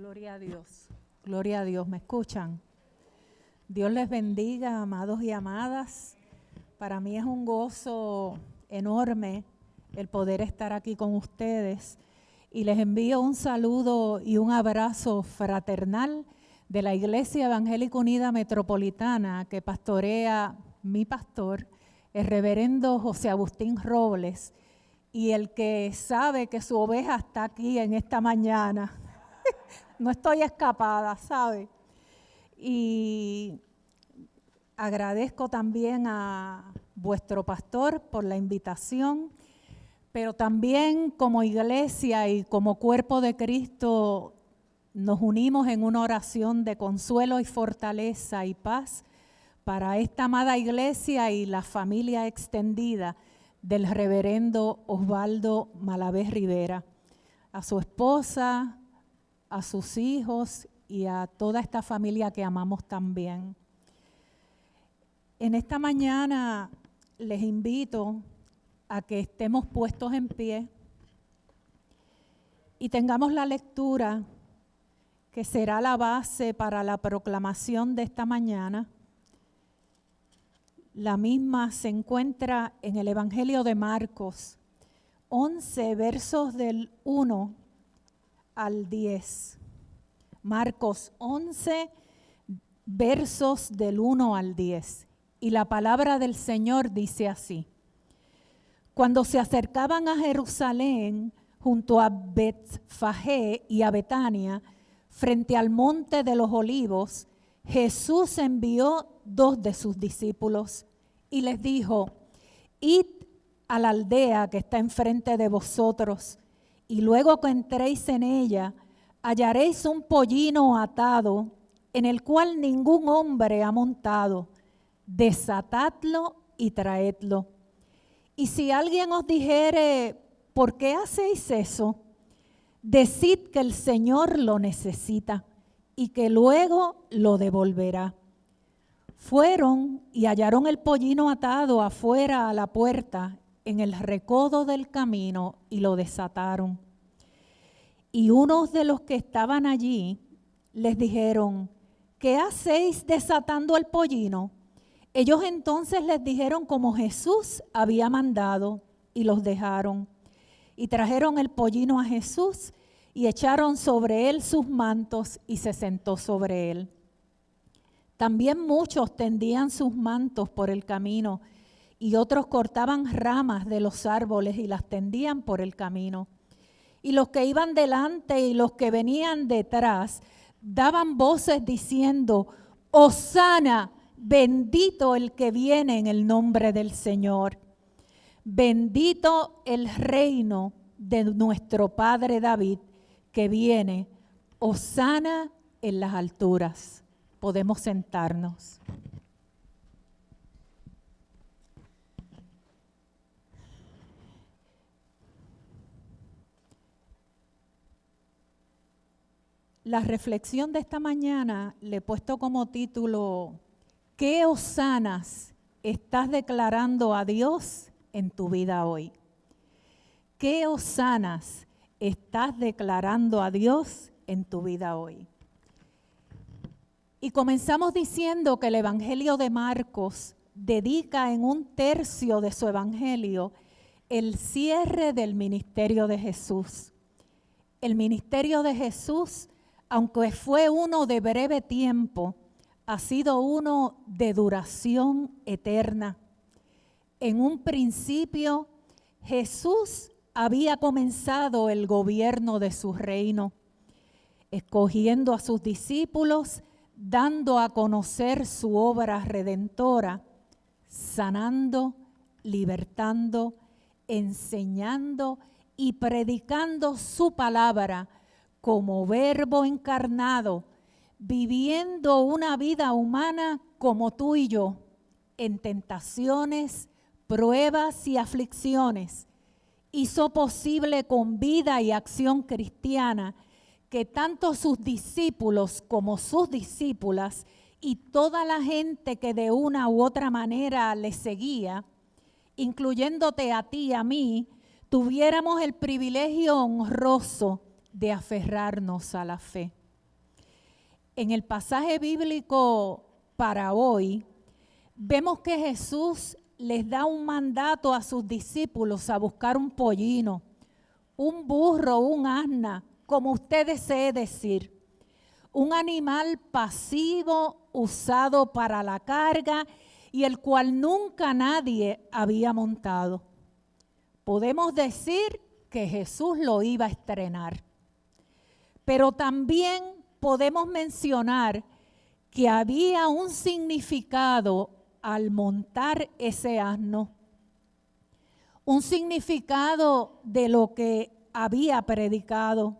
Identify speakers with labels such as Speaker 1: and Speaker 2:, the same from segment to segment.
Speaker 1: Gloria a Dios. Gloria a Dios. ¿Me escuchan? Dios les bendiga, amados y amadas. Para mí es un gozo enorme el poder estar aquí con ustedes. Y les envío un saludo y un abrazo fraternal de la Iglesia Evangélica Unida Metropolitana que pastorea mi pastor, el reverendo José Agustín Robles, y el que sabe que su oveja está aquí en esta mañana. No estoy escapada, ¿sabe? Y agradezco también a vuestro pastor por la invitación, pero también como iglesia y como cuerpo de Cristo nos unimos en una oración de consuelo y fortaleza y paz para esta amada iglesia y la familia extendida del reverendo Osvaldo Malavé Rivera, a su esposa, a sus hijos y a toda esta familia que amamos también. En esta mañana les invito a que estemos puestos en pie y tengamos la lectura que será la base para la proclamación de esta mañana. La misma se encuentra en el Evangelio de Marcos, 11 versos del 1 al 10. Marcos 11 versos del 1 al 10. Y la palabra del Señor dice así: Cuando se acercaban a Jerusalén, junto a Betfagé y a Betania, frente al monte de los olivos, Jesús envió 2 de sus discípulos y les dijo: Id a la aldea que está enfrente de vosotros, y luego que entréis en ella, hallaréis un pollino atado, en el cual ningún hombre ha montado. Desatadlo y traedlo. Y si alguien os dijere: ¿por qué hacéis eso? Decid que el Señor lo necesita y que luego lo devolverá. Fueron y hallaron el pollino atado afuera a la puerta, en el recodo del camino, y lo desataron. Y unos de los que estaban allí les dijeron: ¿qué hacéis desatando el pollino? Ellos entonces les dijeron como Jesús había mandado, y los dejaron. Y trajeron el pollino a Jesús y echaron sobre él sus mantos, y se sentó sobre él. También muchos tendían sus mantos por el camino, y otros cortaban ramas de los árboles y las tendían por el camino. Y los que iban delante y los que venían detrás daban voces diciendo: Hosana, bendito el que viene en el nombre del Señor. Bendito el reino de nuestro Padre David que viene. Hosana en las alturas. Podemos sentarnos. La reflexión de esta mañana le he puesto como título: ¿qué hosanas estás declarando a Dios en tu vida hoy? ¿Qué hosanas estás declarando a Dios en tu vida hoy? Y comenzamos diciendo que el Evangelio de Marcos dedica en 1/3 de su Evangelio el cierre del ministerio de Jesús. El ministerio de Jesús, aunque fue uno de breve tiempo, ha sido uno de duración eterna. En un principio, Jesús había comenzado el gobierno de su reino, escogiendo a sus discípulos, dando a conocer su obra redentora, sanando, libertando, enseñando y predicando su palabra como verbo encarnado, viviendo una vida humana como tú y yo, en tentaciones, pruebas y aflicciones. Hizo posible con vida y acción cristiana que tanto sus discípulos como sus discípulas y toda la gente que de una u otra manera le seguía, incluyéndote a ti y a mí, tuviéramos el privilegio honroso de aferrarnos a la fe. en el pasaje bíblico para hoy, vemos que Jesús les da un mandato a sus discípulos a buscar un pollino, un burro, un asna, como usted desee decir, un animal pasivo usado para la carga y el cual nunca nadie había montado. Podemos decir que Jesús lo iba a estrenar, pero también podemos mencionar que había un significado al montar ese asno, un significado de lo que había predicado,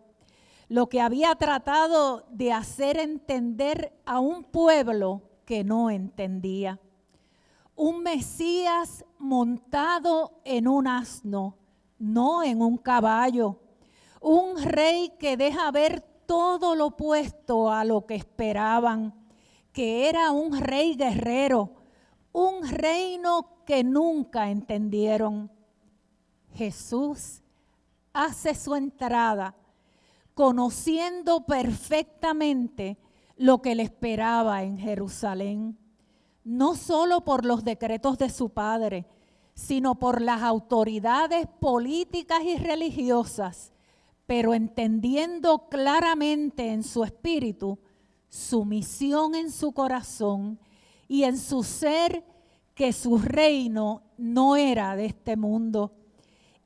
Speaker 1: lo que había tratado de hacer entender a un pueblo que no entendía. Un Mesías montado en un asno, no en un caballo. Un rey que deja ver todo lo opuesto a lo que esperaban, que era un rey guerrero, un reino que nunca entendieron. Jesús hace su entrada conociendo perfectamente lo que le esperaba en Jerusalén, no solo por los decretos de su padre, sino por las autoridades políticas y religiosas, pero entendiendo claramente en su espíritu su misión en su corazón y en su ser, que su reino no era de este mundo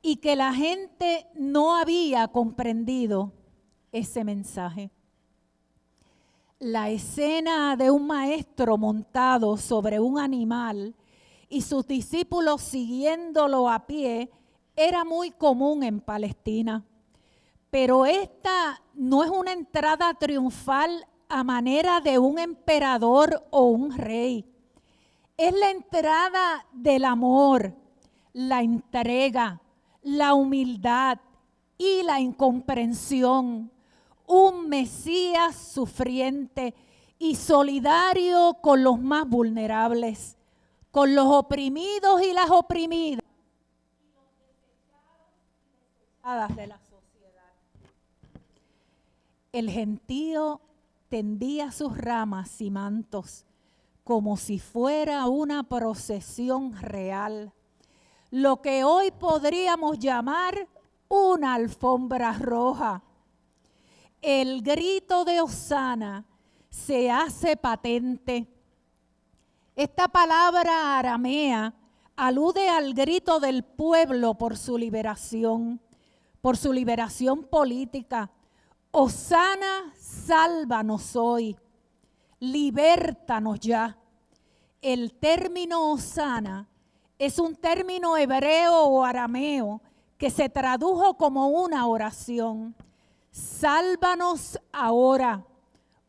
Speaker 1: y que la gente no había comprendido ese mensaje. La escena de un maestro montado sobre un animal y sus discípulos siguiéndolo a pie era muy común en Palestina. Pero esta no es una entrada triunfal a manera de un emperador o un rey. Es la entrada del amor, la entrega, la humildad y la incomprensión. Un Mesías sufriente y solidario con los más vulnerables, con los oprimidos y las oprimidas, de la sociedad. El gentío tendía sus ramas y mantos como si fuera una procesión real, lo que hoy podríamos llamar una alfombra roja. El grito de Hosana se hace patente. Esta palabra aramea alude al grito del pueblo por su liberación política. Hosana, sálvanos hoy, libértanos ya. El término Hosana es un término hebreo o arameo que se tradujo como una oración. Sálvanos ahora,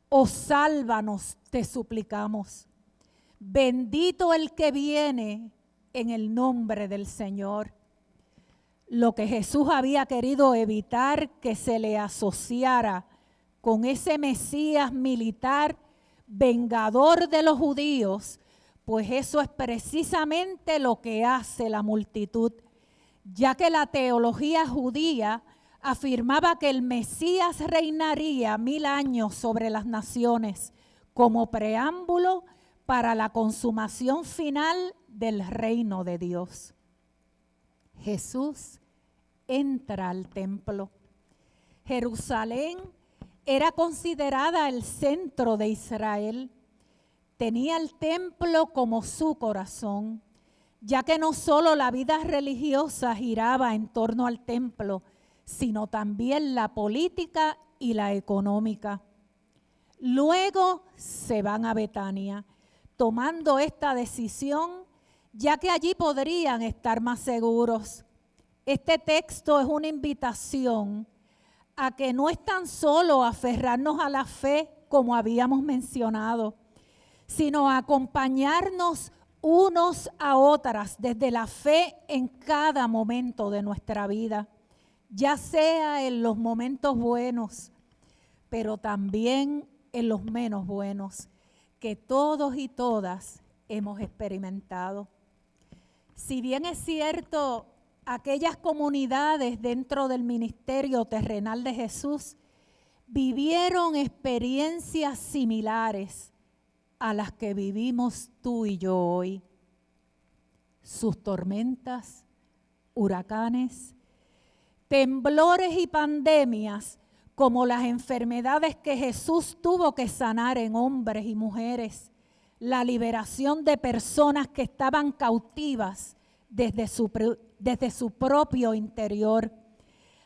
Speaker 1: o sálvanos, te suplicamos. Bendito el que viene en el nombre del Señor. Lo que Jesús había querido evitar que se le asociara con ese Mesías militar, vengador de los judíos, pues eso es precisamente lo que hace la multitud, ya que la teología judía afirmaba que el Mesías reinaría 1000 años sobre las naciones como preámbulo para la consumación final del reino de Dios. Jesús entra al templo. Jerusalén era considerada el centro de Israel. Tenía el templo como su corazón, ya que no solo la vida religiosa giraba en torno al templo, sino también la política y la económica. Luego se van a Betania, tomando esta decisión, ya que allí podrían estar más seguros. Este texto es una invitación a que no es tan solo aferrarnos a la fe, como habíamos mencionado, sino a acompañarnos unos a otras desde la fe en cada momento de nuestra vida, ya sea en los momentos buenos, pero también en los menos buenos, que todos y todas hemos experimentado. Si bien es cierto, aquellas comunidades dentro del ministerio terrenal de Jesús vivieron experiencias similares a las que vivimos tú y yo hoy. Sus tormentas, huracanes, temblores y pandemias, como las enfermedades que Jesús tuvo que sanar en hombres y mujeres, la liberación de personas que estaban cautivas desde su propio interior,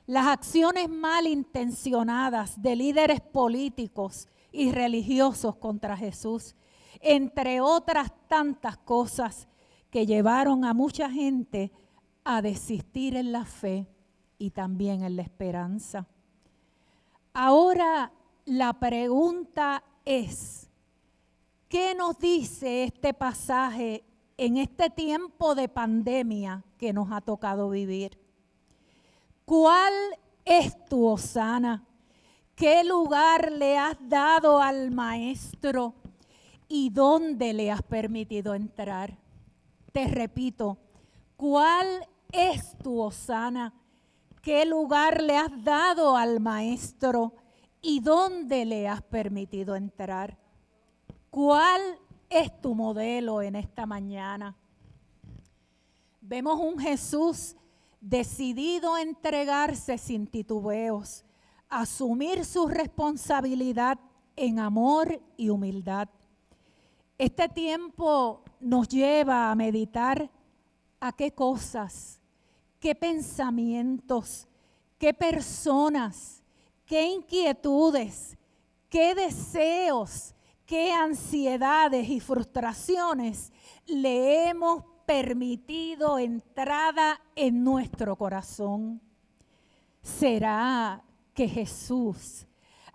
Speaker 1: las acciones malintencionadas de líderes políticos y religiosos contra Jesús, entre otras tantas cosas que llevaron a mucha gente a desistir en la fe y también en la esperanza. Ahora la pregunta es, ¿qué nos dice este pasaje en este tiempo de pandemia que nos ha tocado vivir? ¿Cuál es tu hosana? ¿Qué lugar le has dado al Maestro y dónde le has permitido entrar? Te repito, ¿cuál es tu hosana? ¿Qué lugar le has dado al Maestro y dónde le has permitido entrar? ¿Cuál es tu modelo en esta mañana? Vemos un Jesús decidido a entregarse sin titubeos, asumir su responsabilidad en amor y humildad. Este tiempo nos lleva a meditar a qué cosas, qué pensamientos, qué personas, qué inquietudes, qué deseos, qué ansiedades y frustraciones le hemos permitido entrada en nuestro corazón. ¿Será que Jesús,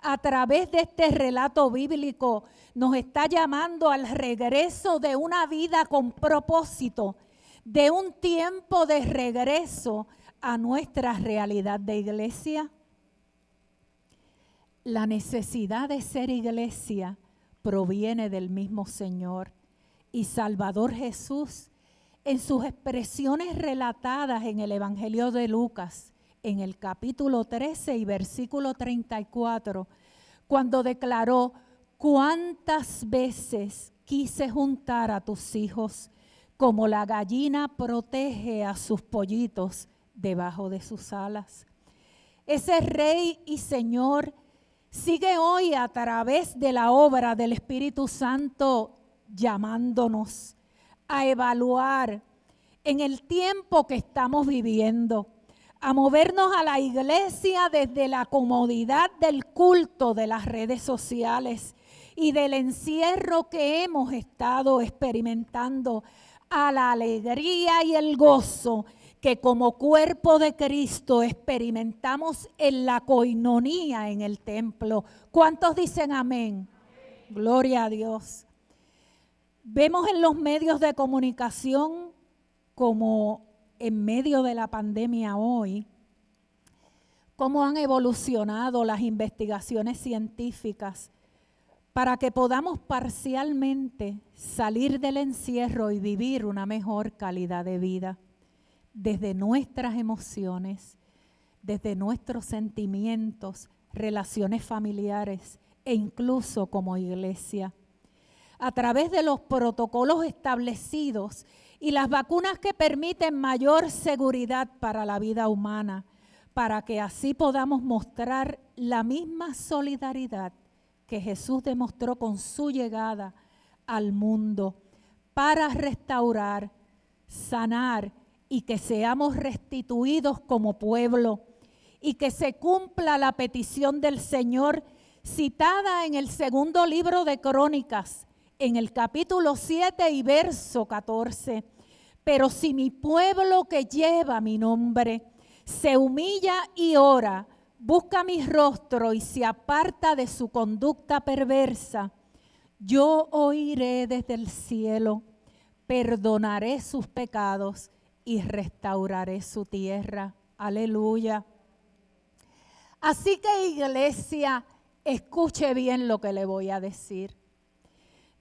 Speaker 1: a través de este relato bíblico, nos está llamando al regreso de una vida con propósito, de un tiempo de regreso a nuestra realidad de iglesia? La necesidad de ser iglesia proviene del mismo Señor y Salvador Jesús, en sus expresiones relatadas en el Evangelio de Lucas, en el capítulo 13 y versículo 34, cuando declaró: ¿cuántas veces quise juntar a tus hijos como la gallina protege a sus pollitos debajo de sus alas? Ese Rey y Señor sigue hoy a través de la obra del Espíritu Santo llamándonos a evaluar en el tiempo que estamos viviendo, a movernos a la iglesia desde la comodidad del culto de las redes sociales y del encierro que hemos estado experimentando, a la alegría y el gozo que como cuerpo de Cristo experimentamos en la coinonía en el templo. ¿Cuántos dicen amén? Gloria a Dios. Vemos en los medios de comunicación, como en medio de la pandemia hoy, cómo han evolucionado las investigaciones científicas para que podamos parcialmente salir del encierro y vivir una mejor calidad de vida desde nuestras emociones, desde nuestros sentimientos, relaciones familiares e incluso como iglesia. A través de los protocolos establecidos y las vacunas que permiten mayor seguridad para la vida humana, para que así podamos mostrar la misma solidaridad que Jesús demostró con su llegada al mundo, para restaurar, sanar y que seamos restituidos como pueblo, y que se cumpla la petición del Señor citada en el segundo libro de Crónicas, en el capítulo 7 y verso 14. Pero si mi pueblo que lleva mi nombre se humilla y ora, busca mi rostro y se aparta de su conducta perversa, yo oiré desde el cielo, perdonaré sus pecados y restauraré su tierra. Aleluya. Así que, iglesia, escuche bien lo que le voy a decir.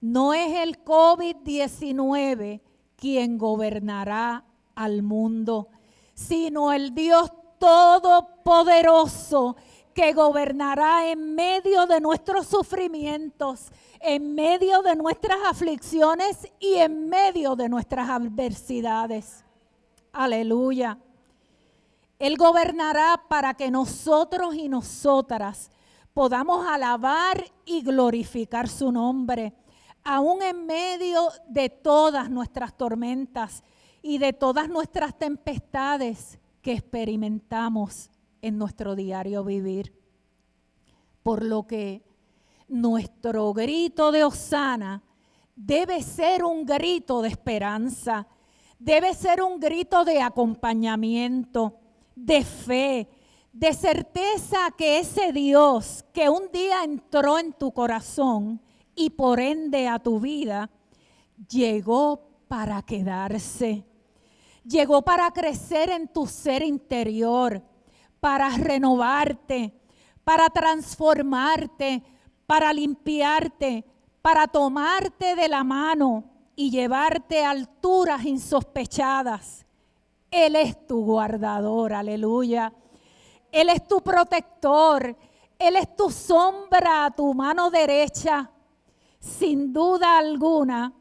Speaker 1: No es el COVID-19 quien gobernará al mundo, sino el Dios todopoderoso que gobernará en medio de nuestros sufrimientos, en medio de nuestras aflicciones y en medio de nuestras adversidades. Aleluya. Él gobernará para que nosotros y nosotras podamos alabar y glorificar su nombre, aún en medio de todas nuestras tormentas y de todas nuestras tempestades que experimentamos en nuestro diario vivir. Por lo que nuestro grito de hosana debe ser un grito de esperanza, debe ser un grito de acompañamiento, de fe, de certeza que ese Dios que un día entró en tu corazón y por ende a tu vida, llegó para quedarse. Llegó para crecer en tu ser interior, para renovarte, para transformarte, para limpiarte, para tomarte de la mano y llevarte a alturas insospechadas. Él es tu guardador, aleluya. Él es tu protector, Él es tu sombra a tu mano derecha. Sin duda alguna,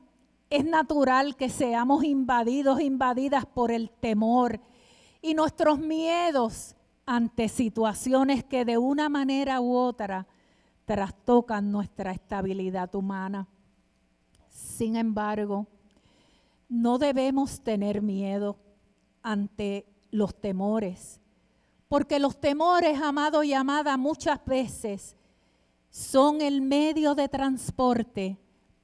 Speaker 1: es natural que seamos invadidas por el temor y nuestros miedos ante situaciones que de una manera u otra trastocan nuestra estabilidad humana. Sin embargo, no debemos tener miedo ante los temores, porque los temores, amado y amada, muchas veces son el medio de transporte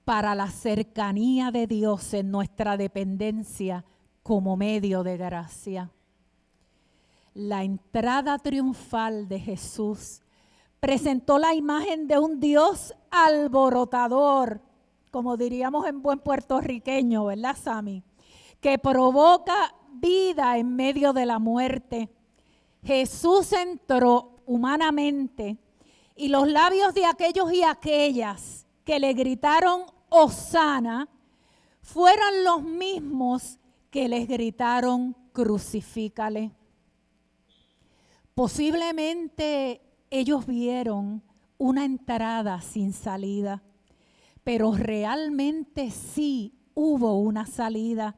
Speaker 1: para la cercanía de Dios en nuestra dependencia como medio de gracia. La entrada triunfal de Jesús presentó la imagen de un Dios alborotador, como diríamos en buen puertorriqueño, ¿verdad, Sammy? Que provoca vida en medio de la muerte. Jesús entró humanamente y los labios de aquellos y aquellas que le gritaron Hosana fueron los mismos que les gritaron crucifícale. Posiblemente ellos vieron una entrada sin salida, pero realmente sí hubo una salida.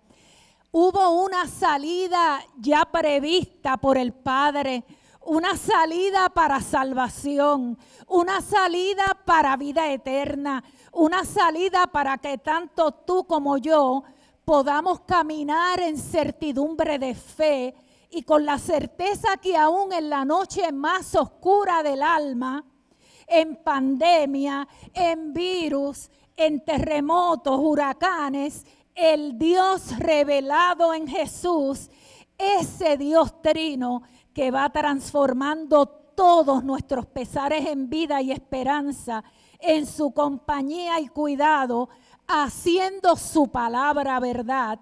Speaker 1: Hubo una salida ya prevista por el Padre, una salida para salvación, una salida para vida eterna, una salida para que tanto tú como yo podamos caminar en certidumbre de fe y con la certeza que aún en la noche más oscura del alma, en pandemia, en virus, en terremotos, huracanes, el Dios revelado en Jesús, ese Dios trino que va transformando todos nuestros pesares en vida y esperanza, en su compañía y cuidado, haciendo su palabra verdad,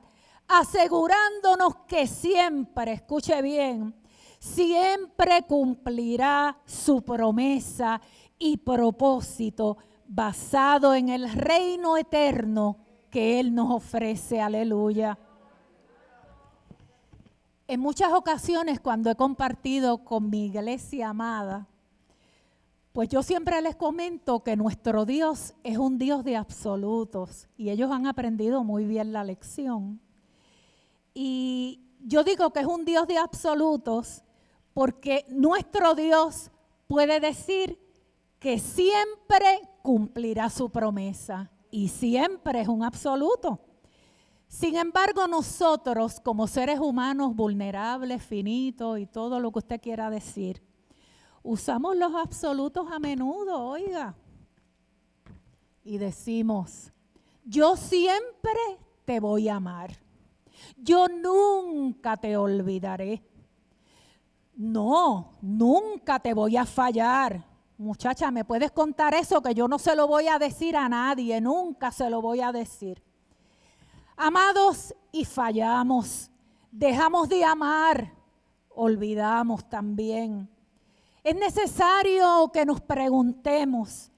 Speaker 1: asegurándonos que siempre, escuche bien, siempre cumplirá su promesa y propósito basado en el reino eterno que Él nos ofrece, aleluya. En muchas ocasiones cuando he compartido con mi iglesia amada, pues yo siempre les comento que nuestro Dios es un Dios de absolutos y ellos han aprendido muy bien la lección. Y yo digo que es un Dios de absolutos porque nuestro Dios puede decir que siempre cumplirá su promesa. Y siempre es un absoluto. Sin embargo, nosotros como seres humanos vulnerables, finitos y todo lo que usted quiera decir, usamos los absolutos a menudo, oiga. Y decimos, yo siempre te voy a amar. Yo nunca te olvidaré. No, nunca te voy a fallar. Muchacha, ¿me puedes contar eso? Que yo no se lo voy a decir a nadie, nunca se lo voy a decir. Amados, y fallamos, dejamos de amar, olvidamos también. Es necesario que nos preguntemos,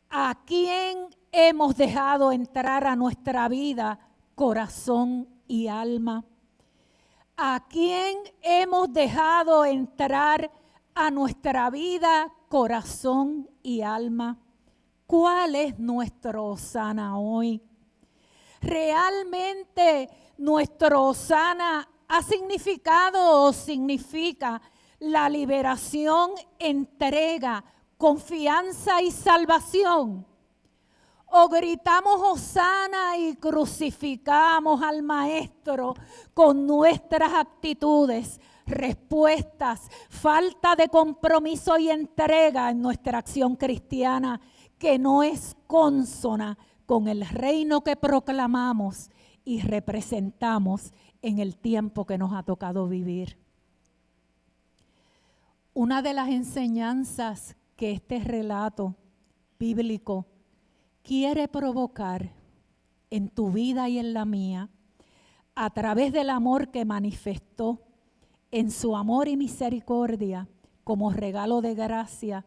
Speaker 1: ¿a quién hemos dejado entrar a nuestra vida, corazón y alma? ¿A quién hemos dejado entrar a nuestra vida, corazón y alma. ¿Cuál es nuestro Hosana hoy? ¿Realmente nuestro Hosana ha significado o significa la liberación, entrega, confianza y salvación? ¿O gritamos Hosana y crucificamos al Maestro con nuestras actitudes, respuestas, falta de compromiso y entrega en nuestra acción cristiana que no es consona con el reino que proclamamos y representamos en el tiempo que nos ha tocado vivir? Una de las enseñanzas que este relato bíblico quiere provocar en tu vida y en la mía, a través del amor que manifestó en su amor y misericordia como regalo de gracia,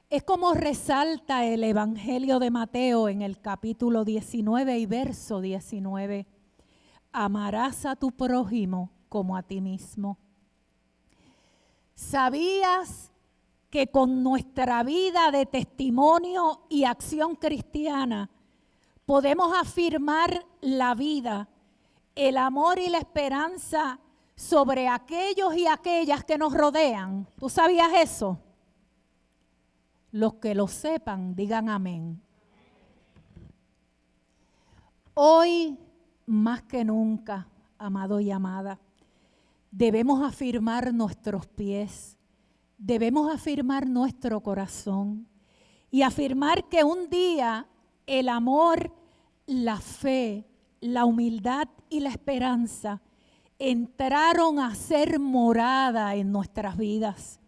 Speaker 1: es como resalta el Evangelio de Mateo en el capítulo 19 y verso 19. Amarás a tu prójimo como a ti mismo. ¿Sabías que con nuestra vida de testimonio y acción cristiana podemos afirmar la vida, el amor y la esperanza sobre aquellos y aquellas que nos rodean? ¿Tú sabías eso? Los que lo sepan, digan amén. Hoy, más que nunca, amado y amada, debemos afirmar nuestros pies, debemos afirmar nuestro corazón y afirmar que un día el amor, la fe, la humildad y la esperanza entraron a ser morada en nuestras vidas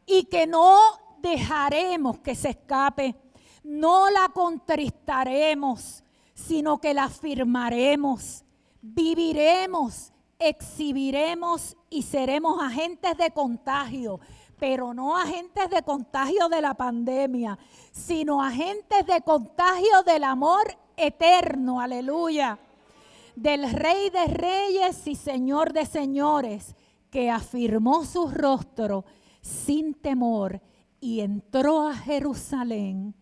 Speaker 1: y que no dejaremos que se escape, no la contristaremos, sino que la afirmaremos, viviremos, exhibiremos y seremos agentes de contagio, pero no agentes de contagio de la pandemia, sino agentes de contagio del amor eterno, aleluya, del Rey de Reyes y Señor de Señores, que afirmó su rostro sin temor y entró a Jerusalén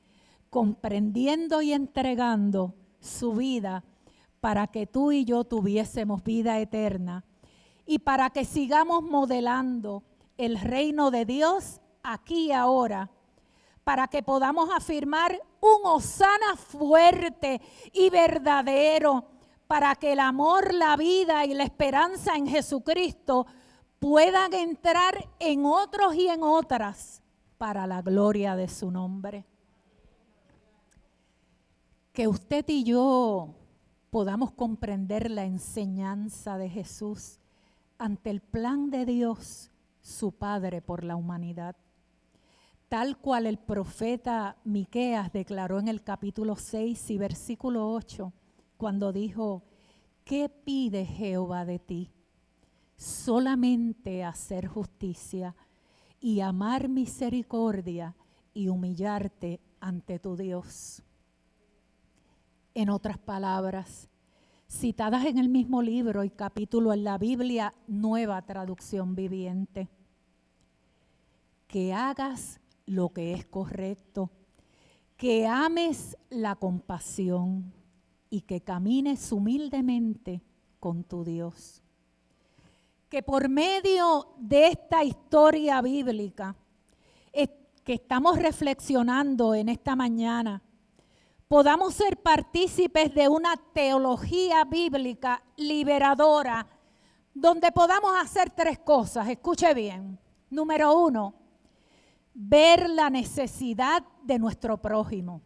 Speaker 1: comprendiendo y entregando su vida para que tú y yo tuviésemos vida eterna y para que sigamos modelando el reino de Dios aquí y ahora, para que podamos afirmar un hosana fuerte y verdadero, para que el amor, la vida y la esperanza en Jesucristo puedan entrar en otros y en otras para la gloria de su nombre. Que usted y yo podamos comprender la enseñanza de Jesús ante el plan de Dios, su Padre, por la humanidad. Tal cual el profeta Miqueas declaró en el capítulo 6 y versículo 8, cuando dijo: ¿qué pide Jehová de ti? Solamente hacer justicia y amar misericordia y humillarte ante tu Dios. En otras palabras, citadas en el mismo libro y capítulo en la Biblia, Nueva Traducción Viviente: que hagas lo que es correcto, que ames la compasión y que camines humildemente con tu Dios. Que por medio de esta historia bíblica que estamos reflexionando en esta mañana, podamos ser partícipes de una teología bíblica liberadora, donde podamos hacer tres cosas. Escuche bien. Número 1, ver la necesidad de nuestro prójimo.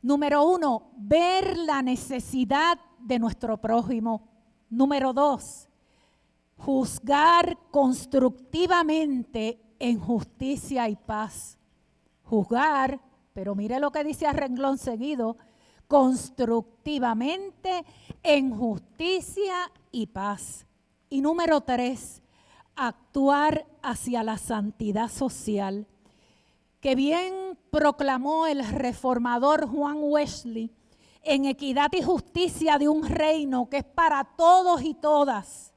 Speaker 1: Número 1, ver la necesidad de nuestro prójimo. Número 2, juzgar constructivamente en justicia y paz. Juzgar, pero mire lo que dice a renglón seguido: constructivamente en justicia y paz. Y número 3, actuar hacia la santidad social, que bien proclamó el reformador Juan Wesley, en equidad y justicia de un reino que es para todos y todas.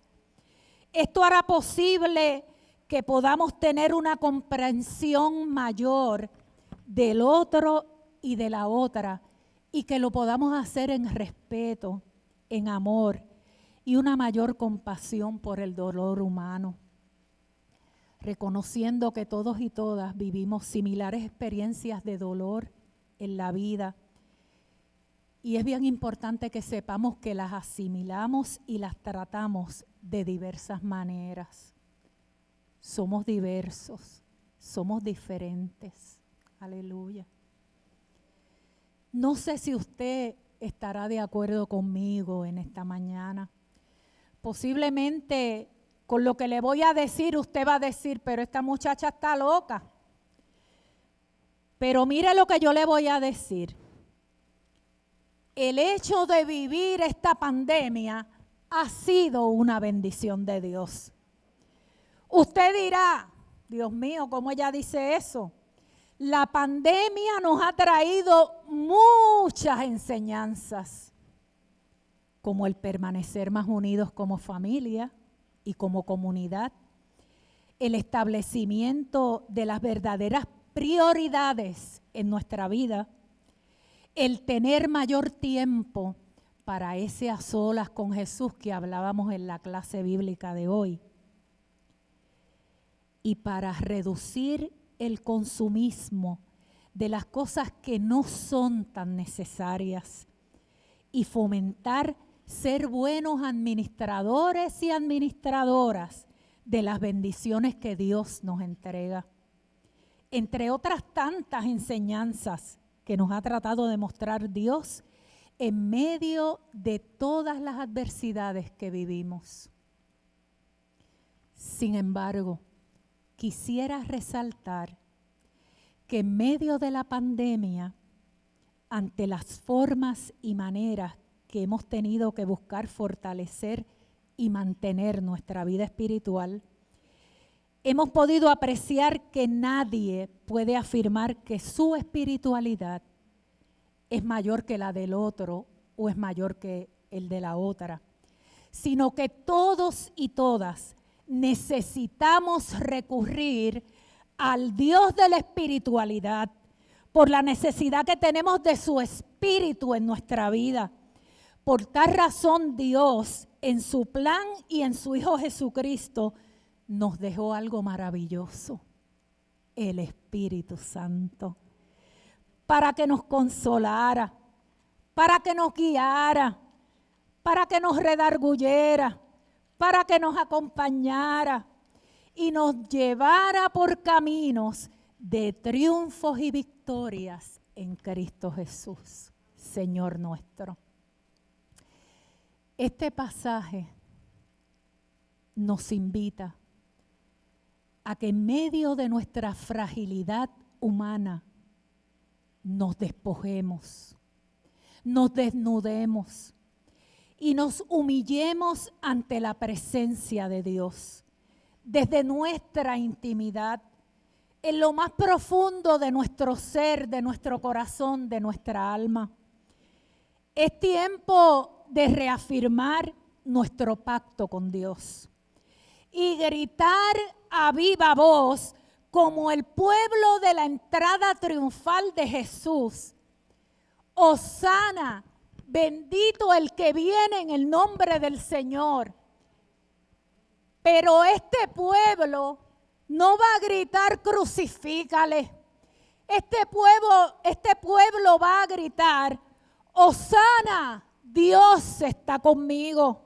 Speaker 1: Esto hará posible que podamos tener una comprensión mayor del otro y de la otra, y que lo podamos hacer en respeto, en amor y una mayor compasión por el dolor humano, reconociendo que todos y todas vivimos similares experiencias de dolor en la vida. Y es bien importante que sepamos que las asimilamos y las tratamos de diversas maneras. Somos diversos, somos diferentes. Aleluya. No sé si usted estará de acuerdo conmigo en esta mañana. Posiblemente con lo que le voy a decir, usted va a decir, pero esta muchacha está loca. Pero mire lo que yo le voy a decir. El hecho de vivir esta pandemia ha sido una bendición de Dios. Usted dirá, Dios mío, ¿cómo ella dice eso? La pandemia nos ha traído muchas enseñanzas, como el permanecer más unidos como familia y como comunidad, el establecimiento de las verdaderas prioridades en nuestra vida, el tener mayor tiempo para ese a solas con Jesús que hablábamos en la clase bíblica de hoy, y para reducir el consumismo de las cosas que no son tan necesarias y fomentar ser buenos administradores y administradoras de las bendiciones que Dios nos entrega. Entre otras tantas enseñanzas que nos ha tratado de mostrar Dios en medio de todas las adversidades que vivimos. Sin embargo, quisiera resaltar que en medio de la pandemia, ante las formas y maneras que hemos tenido que buscar fortalecer y mantener nuestra vida espiritual, hemos podido apreciar que nadie puede afirmar que su espiritualidad es mayor que la del otro o es mayor que el de la otra, sino que todos y todas necesitamos recurrir al Dios de la espiritualidad por la necesidad que tenemos de su espíritu en nuestra vida. Por tal razón Dios, en su plan y en su Hijo Jesucristo, nos dejó algo maravilloso, el Espíritu Santo, para que nos consolara, para que nos guiara, para que nos redarguyera, para que nos acompañara y nos llevara por caminos de triunfos y victorias en Cristo Jesús, Señor nuestro. Este pasaje nos invita a que en medio de nuestra fragilidad humana nos despojemos, nos desnudemos y nos humillemos ante la presencia de Dios, desde nuestra intimidad, en lo más profundo de nuestro ser, de nuestro corazón, de nuestra alma. Es tiempo de reafirmar nuestro pacto con Dios y gritar a viva voz como el pueblo de la entrada triunfal de Jesús: Hosana, bendito el que viene en el nombre del Señor. Pero este pueblo no va a gritar crucifícale. Este pueblo va a gritar: Hosana, Dios está conmigo.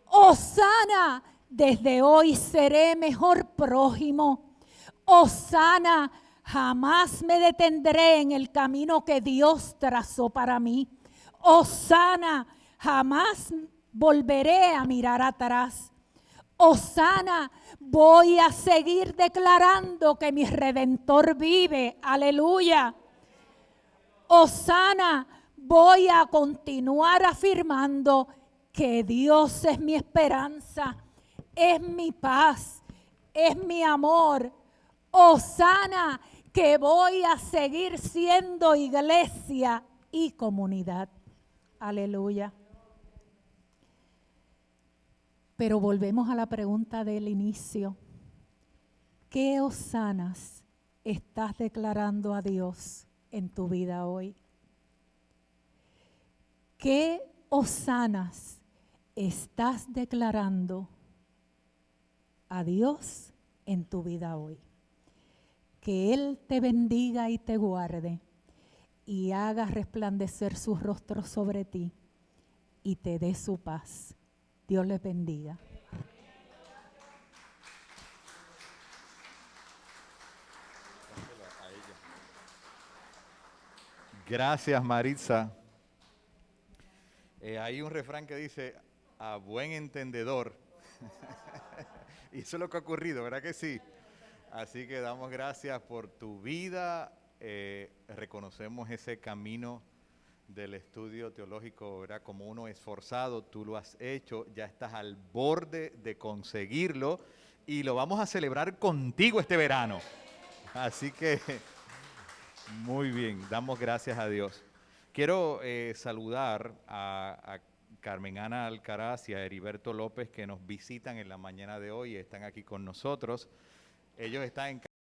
Speaker 1: Hosana, desde hoy seré mejor prójimo. Hosana, jamás me detendré en el camino que Dios trazó para mí. Hosana, jamás volveré a mirar atrás. Hosana, voy a seguir declarando que mi Redentor vive. Aleluya. Hosana, voy a continuar afirmando que Dios es mi esperanza, es mi paz, es mi amor. Hosana, que voy a seguir siendo iglesia y comunidad. Aleluya. Pero volvemos a la pregunta del inicio. ¿qué hosanas estás declarando a Dios en tu vida hoy? ¿Qué hosanas estás declarando a Dios en tu vida hoy? Que Él te bendiga y te guarde y haga resplandecer su rostro sobre ti y te dé su paz. Dios les bendiga.
Speaker 2: Gracias, Maritza. Hay un refrán que dice, a buen entendedor. Y eso es lo que ha ocurrido, ¿verdad que sí? Así que damos gracias por tu vida. Reconocemos ese camino del estudio teológico, ¿verdad? Como uno esforzado, tú lo has hecho, ya estás al borde de conseguirlo y lo vamos a celebrar contigo este verano. Así que, muy bien, damos gracias a Dios. Quiero saludar a Carmen Ana Alcaraz y a Heriberto López que nos visitan en la mañana de hoy, están aquí con nosotros. Ellos están en